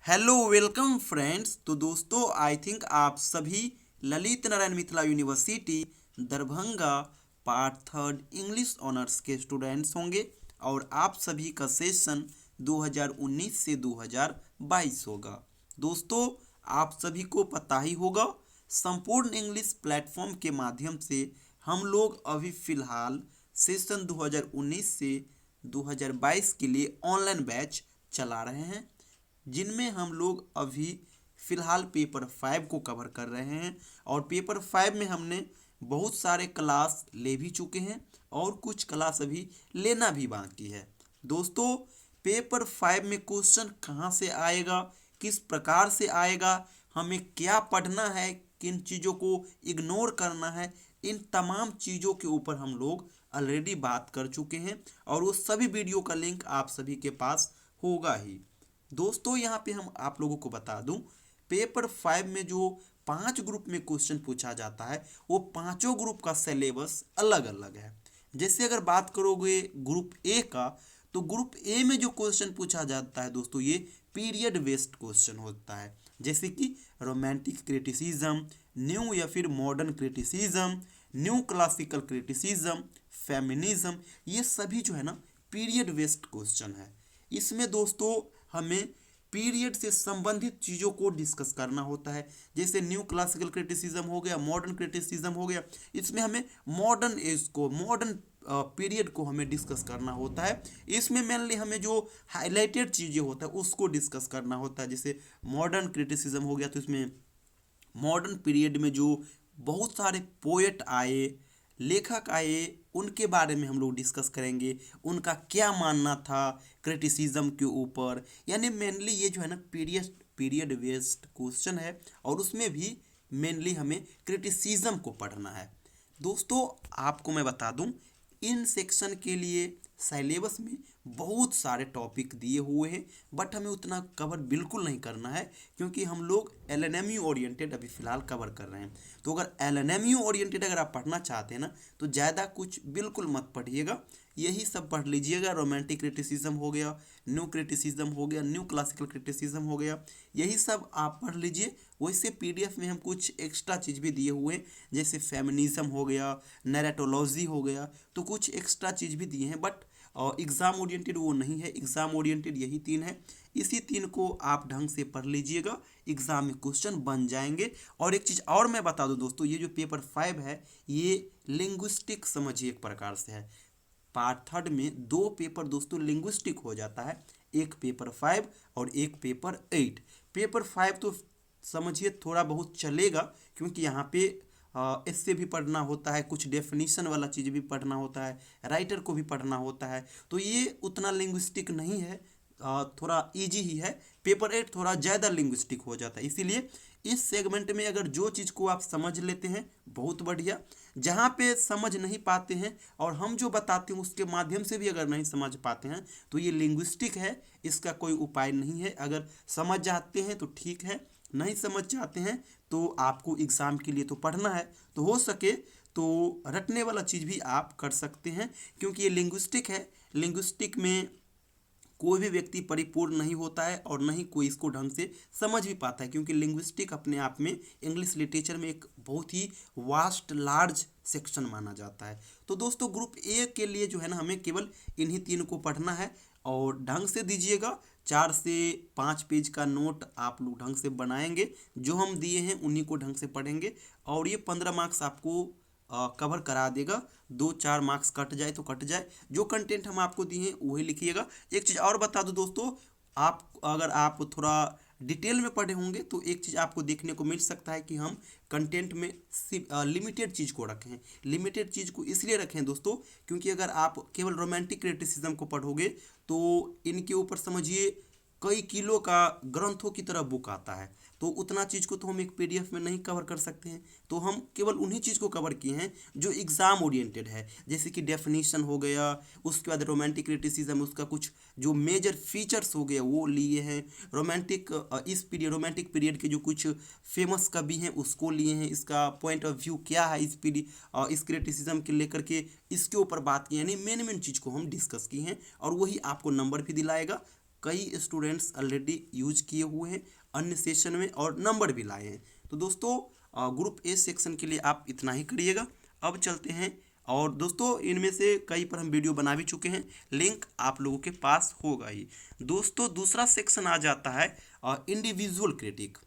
Hello welcome friends. तो दोस्तों I think आप सभी Lalit Narayan Mithila university Darbhanga part third English honours के स्टूडेंट्स होंगे और आप सभी का सेशन 2019 से 2022 होगा। दोस्तों आप सभी को पता ही होगा संपूर्ण इंग्लिश प्लेटफॉर्म के माध्यम से हम लोग अभी फ़िलहाल सेशन 2019 से 2022 के लिए ऑनलाइन बैच चला रहे हैं, जिनमें हम लोग अभी फ़िलहाल पेपर 5 को कवर कर रहे हैं। और पेपर 5 में हमने बहुत सारे क्लास ले भी चुके हैं और कुछ क्लास अभी लेना भी बाकी है। दोस्तों पेपर 5 में क्वेश्चन कहाँ से आएगा, किस प्रकार से आएगा, हमें क्या पढ़ना है, किन चीज़ों को इग्नोर करना है, इन तमाम चीज़ों के ऊपर हम लोग ऑलरेडी बात कर चुके हैं और वो सभी वीडियो का लिंक आप सभी के पास होगा ही। दोस्तों यहाँ पे हम आप लोगों को बता दूं, पेपर 5 में जो 5 ग्रुप में क्वेश्चन पूछा जाता है वो पांचों ग्रुप का सिलेबस अलग अलग है। जैसे अगर बात करोगे ग्रुप ए का, तो ग्रुप ए में जो क्वेश्चन पूछा जाता है दोस्तों ये पीरियड बेस्ड क्वेश्चन होता है, जैसे कि रोमांटिक क्रिटिसिज्म, न्यू या फिर modern criticism, new classical criticism, feminism, ये सभी जो है ना पीरियड बेस्ड क्वेश्चन है। इसमें दोस्तों हमें पीरियड से संबंधित चीज़ों को डिस्कस करना होता है, जैसे न्यू क्लासिकल क्रिटिसिज्म हो गया, मॉडर्न क्रिटिसिज्म हो गया। इसमें हमें मॉडर्न एज को, मॉडर्न पीरियड को हमें डिस्कस करना होता है। इसमें मेनली हमें जो हाईलाइटेड चीज़ें होता है उसको डिस्कस करना होता है। जैसे मॉडर्न क्रिटिसिज्म हो गया तो इसमें मॉडर्न पीरियड में जो बहुत सारे पोएट आए, लेखक आए, उनके बारे में हम लोग डिस्कस करेंगे, उनका क्या मानना था क्रिटिसिज्म के ऊपर। यानी मेनली ये जो है ना पीरियड बेस्ड क्वेश्चन है और उसमें भी मेनली हमें क्रिटिसिज्म को पढ़ना है। दोस्तों आपको मैं बता दूं, इन सेक्शन के लिए सिलेबस में बहुत सारे टॉपिक दिए हुए हैं, बट हमें उतना कवर बिल्कुल नहीं करना है क्योंकि हम लोग एलएनएमयू ओरिएंटेड अभी फ़िलहाल कवर कर रहे हैं। तो अगर एलएनएमयू ओरिएंटेड अगर आप पढ़ना चाहते हैं ना तो ज़्यादा कुछ बिल्कुल मत पढ़िएगा, यही सब पढ़ लीजिएगा। रोमांटिक क्रिटिसिज्म हो गया, न्यू क्रिटिसिज्म हो गया, न्यू क्लासिकल क्रिटिसिज्म हो गया, यही सब आप पढ़ लीजिए। वैसे पीडीएफ में हम कुछ एक्स्ट्रा चीज़ भी दिए हुए हैं, जैसे फेमिनिज्म हो गया, नैरेटोलॉजी हो गया, तो कुछ एक्स्ट्रा चीज़ भी दिए हैं, बट और एग्ज़ाम ओरिएंटेड वो नहीं है। एग्ज़ाम ओरिएंटेड यही 3 है, इसी 3 को आप ढंग से पढ़ लीजिएगा, एग्ज़ाम में क्वेश्चन बन जाएंगे। और एक चीज़ और मैं बता दूं दोस्तों, ये जो पेपर 5 है ये लिंग्विस्टिक समझिए एक प्रकार से है। पार्ट थर्ड में 2 पेपर दोस्तों लिंग्विस्टिक हो जाता है, एक पेपर 5 और एक पेपर 8। पेपर 5 तो समझिए थोड़ा बहुत चलेगा क्योंकि यहाँ पे इससे भी पढ़ना होता है, कुछ डेफिनेशन वाला चीज़ भी पढ़ना होता है, राइटर को भी पढ़ना होता है, तो ये उतना लिंग्विस्टिक नहीं है, थोड़ा इजी ही है। पेपर 8 थोड़ा ज़्यादा लिंग्विस्टिक हो जाता है, इसीलिए इस सेगमेंट में अगर जो चीज़ को आप समझ लेते हैं बहुत बढ़िया, जहाँ पे समझ नहीं पाते हैं और हम जो बताते हैं उसके माध्यम से भी अगर नहीं समझ पाते हैं तो ये लिंग्विस्टिक है, इसका कोई उपाय नहीं है। अगर समझ जाते हैं तो ठीक है, नहीं समझ जाते हैं तो आपको एग्ज़ाम के लिए तो पढ़ना है, तो हो सके तो रटने वाला चीज़ भी आप कर सकते हैं क्योंकि ये लिंग्विस्टिक है। लिंग्विस्टिक में कोई भी व्यक्ति परिपूर्ण नहीं होता है और नहीं कोई इसको ढंग से समझ भी पाता है, क्योंकि लिंग्विस्टिक अपने आप में इंग्लिश लिटरेचर में एक बहुत ही वास्ट लार्ज सेक्शन माना जाता है। तो दोस्तों ग्रुप ए के लिए जो है ना हमें केवल इन्हीं 3 को पढ़ना है और ढंग से दीजिएगा। 4 से 5 पेज का नोट आप लोग ढंग से बनाएंगे, जो हम दिए हैं उन्हीं को ढंग से पढ़ेंगे और ये 15 मार्क्स आपको कवर करा देगा। 2-4 मार्क्स कट जाए तो कट जाए, जो कंटेंट हम आपको दिए हैं वही लिखिएगा। एक चीज़ और बता दूं दोस्तों, आप अगर आप थोड़ा डिटेल में पढ़े होंगे तो एक चीज़ आपको देखने को मिल सकता है कि हम कंटेंट में लिमिटेड चीज़ को रखें हैं। लिमिटेड चीज़ को इसलिए रखें हैं दोस्तों क्योंकि अगर आप केवल रोमांटिक क्रिटिसिज्म को पढ़ोगे तो इनके ऊपर समझिए कई किलो का ग्रंथों की तरह बुक आता है, तो उतना चीज़ को तो हम एक पीडीएफ में नहीं कवर कर सकते हैं। तो हम केवल उन्हीं चीज़ को कवर किए हैं जो एग्ज़ाम ओरिएंटेड है, जैसे कि डेफिनेशन हो गया, उसके बाद रोमांटिक क्रिटिसिज्म उसका कुछ जो मेजर फीचर्स हो गया वो लिए हैं। रोमांटिक पीरियड के जो कुछ फेमस कवि हैं उसको लिए हैं, इसका पॉइंट ऑफ व्यू क्या है इस क्रिटिसिज्म के लेकर के इसके ऊपर बात की, यानी मेन मेन चीज़ को हम डिस्कस की हैं और वही आपको नंबर भी दिलाएगा। कई स्टूडेंट्स ऑलरेडी यूज किए हुए हैं अन्य सेशन में और नंबर भी लाए हैं। तो दोस्तों ग्रुप ए सेक्शन के लिए आप इतना ही करिएगा। अब चलते हैं, और दोस्तों इनमें से कई पर हम वीडियो बना भी चुके हैं, लिंक आप लोगों के पास होगा ही। दोस्तों दूसरा सेक्शन आ जाता है इंडिविजुअल क्रिटिक।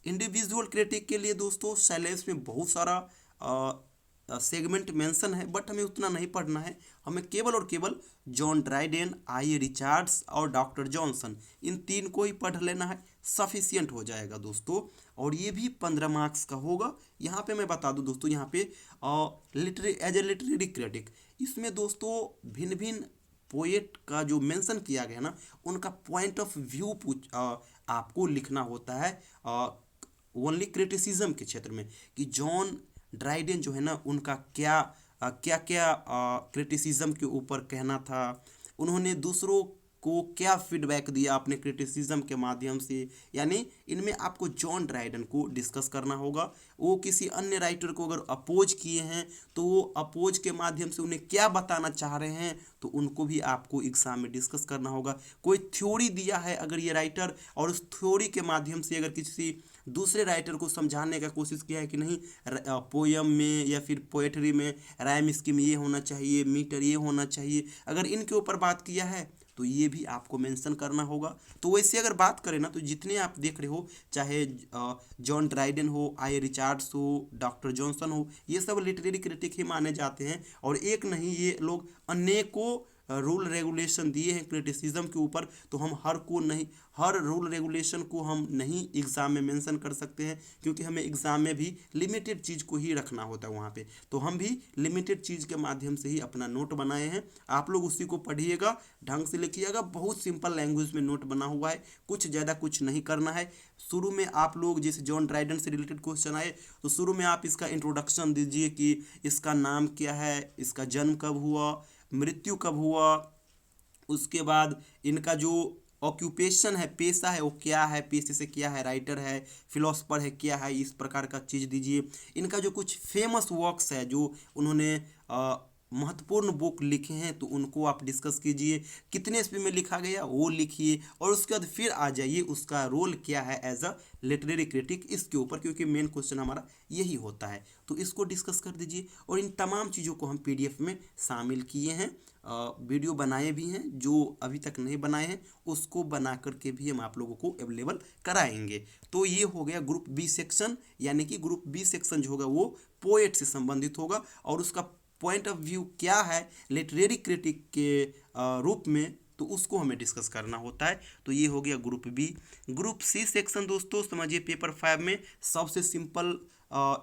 इंडिविजुअल क्रिटिक के लिए दोस्तों सिलेबस में बहुत सारा सेगमेंट मेंशन है, बट हमें उतना नहीं पढ़ना है। हमें केवल और केवल जॉन ड्राइडेन, आई रिचार्ड्स और डॉक्टर जॉनसन, इन तीन को ही पढ़ लेना है, सफिशियंट हो जाएगा दोस्तों। और ये भी 15 मार्क्स का होगा। यहाँ पे मैं बता दूं दोस्तों, यहाँ पे एज ए लिटरेरी क्रिटिक, इसमें दोस्तों भिन्न भिन्न पोएट का जो मेंशन किया गया ना, उनका पॉइंट ऑफ व्यू आपको लिखना होता है ओनली क्रिटिसिज्म के क्षेत्र में, कि जॉन ड्राइडेन जो है ना, उनका क्या क्या क्या क्रिटिसिज्म के ऊपर कहना था, उन्होंने दूसरों को क्या फीडबैक दिया अपने क्रिटिसिज्म के माध्यम से। यानी इनमें आपको जॉन ड्राइडन को डिस्कस करना होगा। वो किसी अन्य राइटर को अगर अपोज किए हैं तो वो अपोज के माध्यम से उन्हें क्या बताना चाह रहे हैं, तो उनको भी आपको एग्जाम में डिस्कस करना होगा। कोई थ्योरी दिया है अगर ये राइटर, और उस थ्योरी के माध्यम से अगर किसी दूसरे राइटर को समझाने का कोशिश किया है कि नहीं, पोयम में या फिर पोएट्री में राइम स्कीम ये होना चाहिए, मीटर ये होना चाहिए, अगर इनके ऊपर बात किया है तो ये भी आपको मेंशन करना होगा। तो वैसे अगर बात करें ना, तो जितने आप देख रहे हो, चाहे जॉन ड्राइडेन हो, आई रिचार्ड्स हो, डॉक्टर जॉनसन हो, ये सब लिटरेरी क्रिटिक ही माने जाते हैं। और एक नहीं, ये लोग अनेकों रूल रेगुलेशन दिए हैं क्रिटिसिज्म के ऊपर। तो हम हर रूल रेगुलेशन को हम नहीं एग्ज़ाम में मेंशन कर सकते हैं, क्योंकि हमें एग्ज़ाम में भी लिमिटेड चीज़ को ही रखना होता है वहाँ पे। तो हम भी लिमिटेड चीज़ के माध्यम से ही अपना नोट बनाए हैं। आप लोग उसी को पढ़िएगा, ढंग से लिखिएगा। बहुत सिंपल लैंग्वेज में नोट बना हुआ है, कुछ ज़्यादा कुछ नहीं करना है। शुरू में आप लोग जैसे जॉन ड्राइडन से रिलेटेड क्वेश्चन आए, तो शुरू में आप इसका इंट्रोडक्शन दीजिए कि इसका नाम क्या है, इसका जन्म कब हुआ, मृत्यु कब हुआ, उसके बाद इनका जो ऑक्यूपेशन है, पेशा है, वो क्या है, पेशे से क्या है, राइटर है, फिलोसफर है, क्या है, इस प्रकार का चीज़ दीजिए। इनका जो कुछ फेमस वर्क्स है, जो उन्होंने महत्वपूर्ण बुक लिखे हैं, तो उनको आप डिस्कस कीजिए। कितने ईस्वी में लिखा गया वो लिखिए, और उसके बाद फिर आ जाइए उसका रोल क्या है एज अ लिटरेरी क्रिटिक, इसके ऊपर, क्योंकि मेन क्वेश्चन हमारा यही होता है। तो इसको डिस्कस कर दीजिए। और इन तमाम चीज़ों को हम पीडीएफ में शामिल किए हैं, वीडियो बनाए भी हैं। जो अभी तक नहीं बनाए हैं उसको बना करके भी हम आप लोगों को अवेलेबल कराएंगे। तो ये हो गया ग्रुप बी सेक्शन, यानी कि ग्रुप बी सेक्शन जो होगा वो पोएट से संबंधित होगा, और उसका पॉइंट ऑफ व्यू क्या है लिटरेरी क्रिटिक के रूप में, तो उसको हमें डिस्कस करना होता है। तो ये हो गया group B. Group C section दोस्तों समझिए पेपर 5 में सबसे सिंपल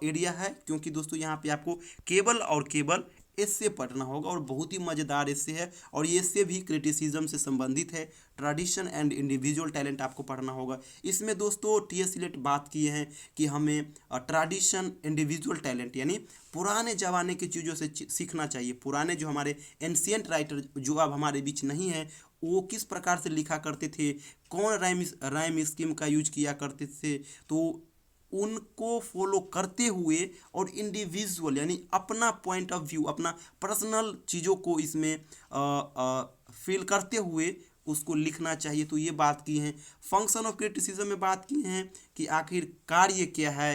एरिया है, क्योंकि दोस्तों यहाँ पे आपको केवल और केवल एस्से पढ़ना होगा, और बहुत ही मज़ेदार एस्से है। और ये एस्से भी क्रिटिसिज्म से संबंधित है। ट्रेडिशन एंड इंडिविजुअल टैलेंट आपको पढ़ना होगा। इसमें दोस्तों टीएस सिलेट बात किए हैं कि हमें ट्रेडिशन, इंडिविजुअल टैलेंट, यानी पुराने ज़माने की चीज़ों से सीखना चाहिए। पुराने जो हमारे एंशियंट राइटर जो अब हमारे बीच नहीं है, वो किस प्रकार से लिखा करते थे, कौन राइम स्कीम का यूज किया करते थे, तो उनको फॉलो करते हुए और इंडिविजुअल यानी अपना पॉइंट ऑफ व्यू, अपना पर्सनल चीज़ों को इसमें फील करते हुए उसको लिखना चाहिए। तो ये बात की हैं। फंक्शन ऑफ क्रिटिसिज्म में बात की हैं कि आखिर कार्य क्या है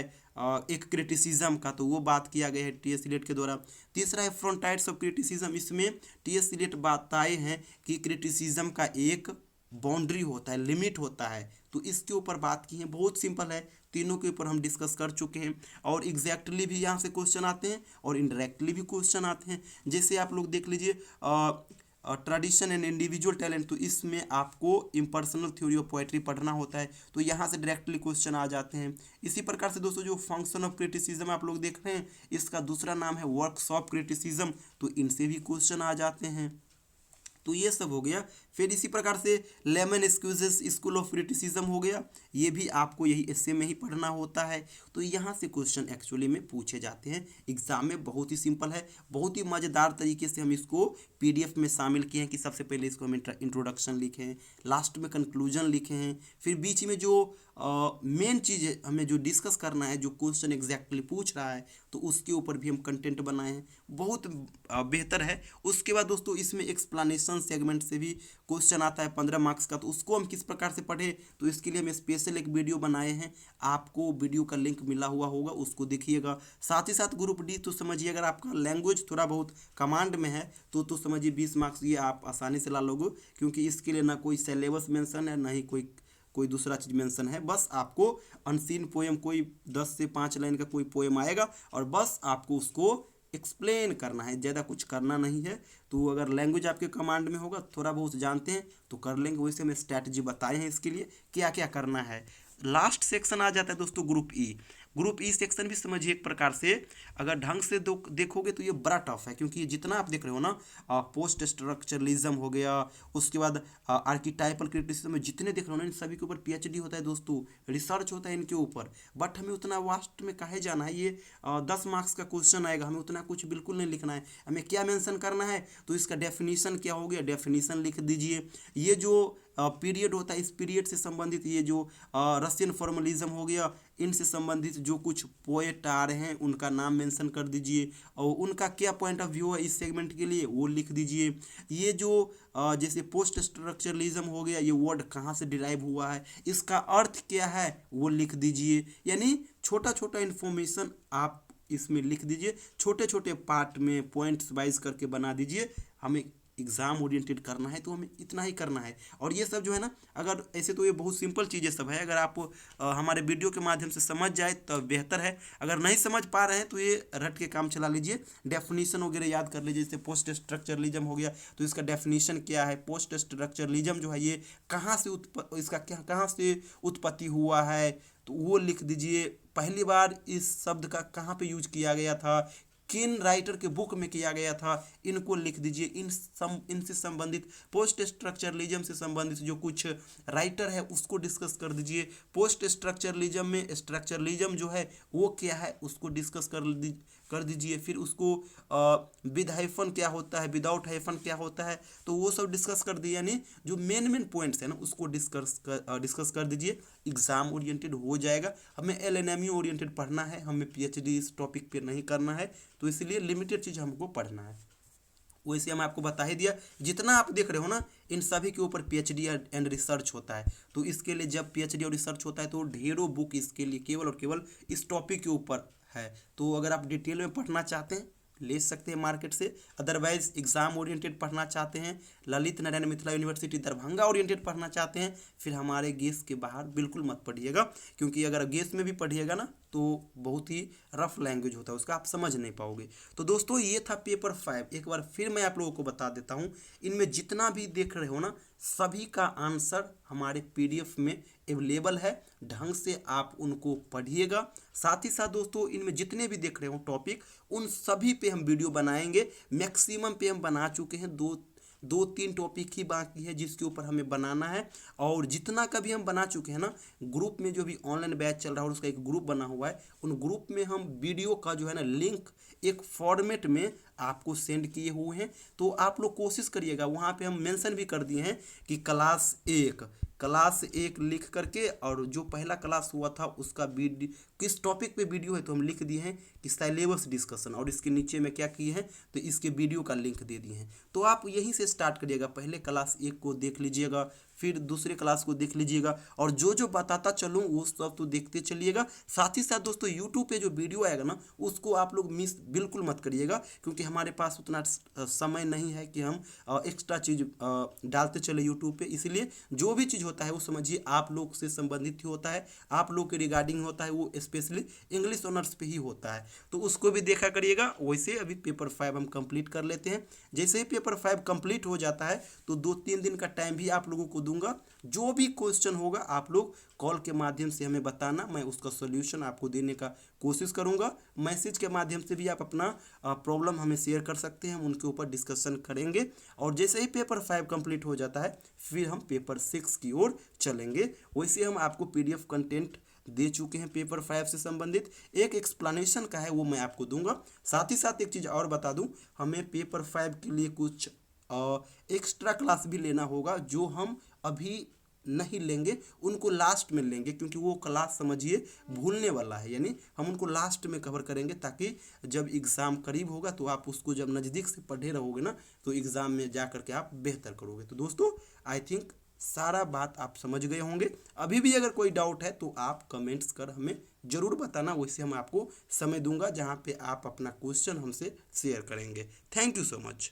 एक क्रिटिसिज्म का, तो वो बात किया गया है टीएस सिलेट के द्वारा। तीसरा है फ्रंटाइड्स ऑफ क्रिटिसिज्म। इसमें टीएस सिलेट बताए हैं कि क्रिटिसिज्म का एक बाउंड्री होता है, लिमिट होता है, तो इसके ऊपर बात की है। बहुत सिंपल है, तीनों के ऊपर हम डिस्कस कर चुके हैं। और एग्जैक्टली भी यहाँ से क्वेश्चन आते हैं और इनडायरेक्टली भी क्वेश्चन आते हैं। जैसे आप लोग देख लीजिए ट्रेडिशन एंड इंडिविजुअल टैलेंट, तो इसमें आपको इम्पर्सनल थ्योरी ऑफ पोएट्री पढ़ना होता है, तो यहाँ से डायरेक्टली क्वेश्चन आ जाते हैं। इसी प्रकार से दोस्तों जो फंक्शन ऑफ क्रिटिसिज्म आप लोग देख रहे हैं, इसका दूसरा नाम है वर्क्स ऑफ क्रिटिसिज्म, तो इनसे भी क्वेश्चन आ जाते हैं। तो ये सब हो गया। फिर इसी प्रकार से लेमन स्क्यूजेस स्कूल ऑफ क्रिटिसिज्म हो गया, ये भी आपको यही एस्से में ही पढ़ना होता है। तो यहाँ से क्वेश्चन एक्चुअली में पूछे जाते हैं एग्जाम में। बहुत ही सिंपल है, बहुत ही मज़ेदार तरीके से हम इसको पीडीएफ में शामिल किए हैं कि सबसे पहले इसको हम इंट्रोडक्शन लिखे हैं, लास्ट में कंक्लूजन लिखे हैं, फिर बीच में जो मेन चीज़ है हमें जो डिस्कस करना है, जो क्वेश्चन एग्जैक्टली पूछ रहा है, तो उसके ऊपर भी हम कंटेंट बनाए हैं। बहुत बेहतर है। उसके बाद दोस्तों इसमें एक्सप्लेनेशन सेगमेंट से भी क्वेश्चन आता है 15 मार्क्स का, तो उसको हम किस प्रकार से पढ़े, तो इसके लिए हम स्पेशल एक वीडियो बनाए हैं। आपको वीडियो का लिंक मिला हुआ होगा, उसको देखिएगा। साथ ही साथ ग्रुप डी तो समझिए, अगर आपका लैंग्वेज थोड़ा बहुत कमांड में है तो समझिए 20 मार्क्स ये आप आसानी से ला लोगे, क्योंकि इसके लिए ना कोई सिलेबस मेंशन है, ना ही कोई दूसरा चीज़ मेंशन है। बस आपको अनसीन पोएम कोई 10 से 5 लाइन का कोई पोएम आएगा और बस आपको उसको एक्सप्लेन करना है, ज़्यादा कुछ करना नहीं है। तो अगर लैंग्वेज आपके कमांड में होगा, थोड़ा बहुत जानते हैं तो कर लेंगे। वैसे हमें स्ट्रैटेजी बताए हैं इसके लिए क्या क्या करना है। लास्ट सेक्शन आ जाता है दोस्तों ग्रुप ई। ग्रुप ई सेक्शन भी समझिए एक प्रकार से अगर ढंग से देखोगे तो ये बड़ा टफ है, क्योंकि ये जितना आप देख रहे हो ना, पोस्ट स्ट्रक्चरलिज्म हो गया, उसके बाद आर्किटाइपल क्रिटिसिज्म में जितने देख रहे हो ना, इन सभी के ऊपर पीएचडी होता है दोस्तों, रिसर्च होता है इनके ऊपर। बट हमें उतना वास्ट में काहे जाना है, ये 10 मार्क्स का क्वेश्चन आएगा, हमें उतना कुछ बिल्कुल नहीं लिखना है। हमें क्या मेंशन करना है, तो इसका डेफिनीशन क्या हो गया, डेफिनीशन लिख दीजिए। ये जो पीरियड होता है, इस पीरियड से संबंधित ये जो रशियन फॉर्मलिज्म हो गया, इनसे संबंधित जो कुछ पोएट आ रहे हैं उनका नाम मेंशन कर दीजिए, और उनका क्या पॉइंट ऑफ व्यू है इस सेगमेंट के लिए वो लिख दीजिए। ये जो जैसे पोस्ट स्ट्रक्चरलिज्म हो गया, ये वर्ड कहाँ से डिराइव हुआ है, इसका अर्थ क्या है वो लिख दीजिए। यानी छोटा छोटा इन्फॉर्मेशन आप इसमें लिख दीजिए, छोटे छोटे पार्ट में पॉइंट्स वाइज करके बना दीजिए। हमें एग्ज़ाम ओरिएंटेड करना है तो हमें इतना ही करना है। और ये सब जो है ना, अगर ऐसे तो ये बहुत सिंपल चीज़ें सब है, अगर आप हमारे वीडियो के माध्यम से समझ जाए तो बेहतर है। अगर नहीं समझ पा रहे हैं तो ये रट के काम चला लीजिए, डेफिनीशन वगैरह याद कर लीजिए। जैसे पोस्ट स्ट्रक्चरलिज्म हो गया तो इसका डेफिनीशन क्या है, पोस्ट स्ट्रक्चरलिज्म जो है ये कहाँ से कहाँ से उत्पत्ति हुआ है, तो वो लिख दीजिए। पहली बार इस शब्द का कहाँ पे यूज किया गया था, किन राइटर के बुक में किया गया था, इनको लिख दीजिए। इनसे संबंधित पोस्ट स्ट्रक्चरलिज्म से संबंधित जो कुछ राइटर है उसको डिस्कस कर दीजिए। पोस्ट स्ट्रक्चरलिज्म में स्ट्रक्चरलिज्म जो है वो क्या है उसको डिस्कस कर दीजिए। फिर उसको विद हाइफन क्या होता है, विदाउट हाइफन क्या होता है, तो वो सब डिस्कस कर दिए। यानी जो मेन पॉइंट्स है ना उसको डिस्कस कर दीजिए। एग्जाम ओरिएंटेड हो जाएगा। हमें एलएनएमयू ओरिएंटेड पढ़ना है, हमें पीएचडी इस टॉपिक पे नहीं करना है, तो इसलिए लिमिटेड चीज़ हमको पढ़ना है। वैसे हम आपको बता ही दिया, जितना आप देख रहे हो ना इन सभी के ऊपर पीएचडी एंड रिसर्च होता है। तो इसके लिए जब पीएचडी और रिसर्च होता है तो ढेरों बुक इसके लिए केवल और केवल इस टॉपिक के ऊपर है। तो अगर आप डिटेल में पढ़ना चाहते हैं ले सकते हैं मार्केट से। अदरवाइज एग्जाम ओरिएंटेड पढ़ना चाहते हैं, ललित नारायण मिथिला यूनिवर्सिटी दरभंगा ओरिएंटेड पढ़ना चाहते हैं, फिर हमारे गेस के बाहर बिल्कुल मत पढ़िएगा, क्योंकि अगर गेस में भी पढ़िएगा ना तो बहुत ही रफ लैंग्वेज होता है उसका, आप समझ नहीं पाओगे। तो दोस्तों ये था पेपर 5। एक बार फिर मैं आप लोगों को बता देता हूँ, इनमें जितना भी देख रहे हो ना सभी का आंसर हमारे पीडीएफ में अवेलेबल है, ढंग से आप उनको पढ़िएगा। साथ ही साथ दोस्तों इनमें जितने भी देख रहे हो टॉपिक उन सभी पे हम वीडियो बनाएंगे। मैक्सिमम पे हम बना चुके हैं, दो तीन टॉपिक ही बाकी है जिसके ऊपर हमें बनाना है। और जितना का भी हम बना चुके हैं ना, ग्रुप में जो भी ऑनलाइन बैच चल रहा है उसका एक ग्रुप बना हुआ है, उन ग्रुप में हम वीडियो का जो है ना लिंक एक फॉर्मेट में आपको सेंड किए हुए हैं। तो आप लोग कोशिश करिएगा, वहाँ पे हम मेंशन भी कर दिए हैं कि क्लास 1 लिख करके, और जो पहला क्लास हुआ था उसका वीडियो किस टॉपिक पे वीडियो है तो हम लिख दिए हैं कि सिलेबस डिस्कशन, और इसके नीचे में क्या किए हैं तो इसके वीडियो का लिंक दे दिए हैं। तो आप यहीं से स्टार्ट करिएगा, पहले क्लास 1 को देख लीजिएगा, फिर दूसरे क्लास को देख लीजिएगा, और जो जो बताता चलूँ वो सब तो देखते चलिएगा। साथ ही साथ दोस्तों यूट्यूब पे जो वीडियो आएगा ना उसको आप लोग मिस बिल्कुल मत करिएगा, क्योंकि हमारे पास उतना समय नहीं है कि हम एक्स्ट्रा चीज़ डालते चले यूट्यूब पे। इसलिए जो भी चीज़ होता है वो समझिए आप लोग से संबंधित ही होता है, आप लोग के रिगार्डिंग होता है, वो स्पेशली इंग्लिश ऑनर्स पे ही होता है, तो उसको भी देखा करिएगा। वैसे अभी पेपर 5 हम कंप्लीट कर लेते हैं। जैसे ही पेपर 5 कंप्लीट हो जाता है तो 2-3 दिन का टाइम भी आप लोगों को दूंगा। जो भी क्वेश्चन होगा आप लोग कॉल के माध्यम से हमें बताना, मैं उसका सॉल्यूशन आपको देने का कोशिश करूंगा। मैसेज के माध्यम से भी आप अपना प्रॉब्लम हमें शेयर कर सकते हैं, हम उनके ऊपर डिस्कशन करेंगे। और जैसे ही पेपर 5 कंप्लीट हो जाता है फिर हम पेपर 6 की ओर चलेंगे। वैसे हम आपको पीडीएफ कंटेंट दे चुके हैं पेपर 5 से संबंधित, एक एक्सप्लेनेशन का है वो मैं आपको दूंगा। साथ ही साथ एक चीज़ और बता दूं, हमें पेपर 5 के लिए कुछ एक्स्ट्रा क्लास भी लेना होगा जो हम अभी नहीं लेंगे, उनको लास्ट में लेंगे, क्योंकि वो क्लास समझिए भूलने वाला है, यानी हम उनको लास्ट में कवर करेंगे, ताकि जब एग्ज़ाम करीब होगा तो आप उसको जब नज़दीक से पढ़े रहोगे ना तो एग्ज़ाम में जा करके आप बेहतर करोगे। तो दोस्तों आई थिंक सारा बात आप समझ गए होंगे। अभी भी अगर कोई डाउट है तो आप कमेंट्स कर हमें ज़रूर बताना, वैसे हम आपको समय दूंगा जहाँ पे आप अपना क्वेश्चन हमसे शेयर करेंगे। Thank you so much.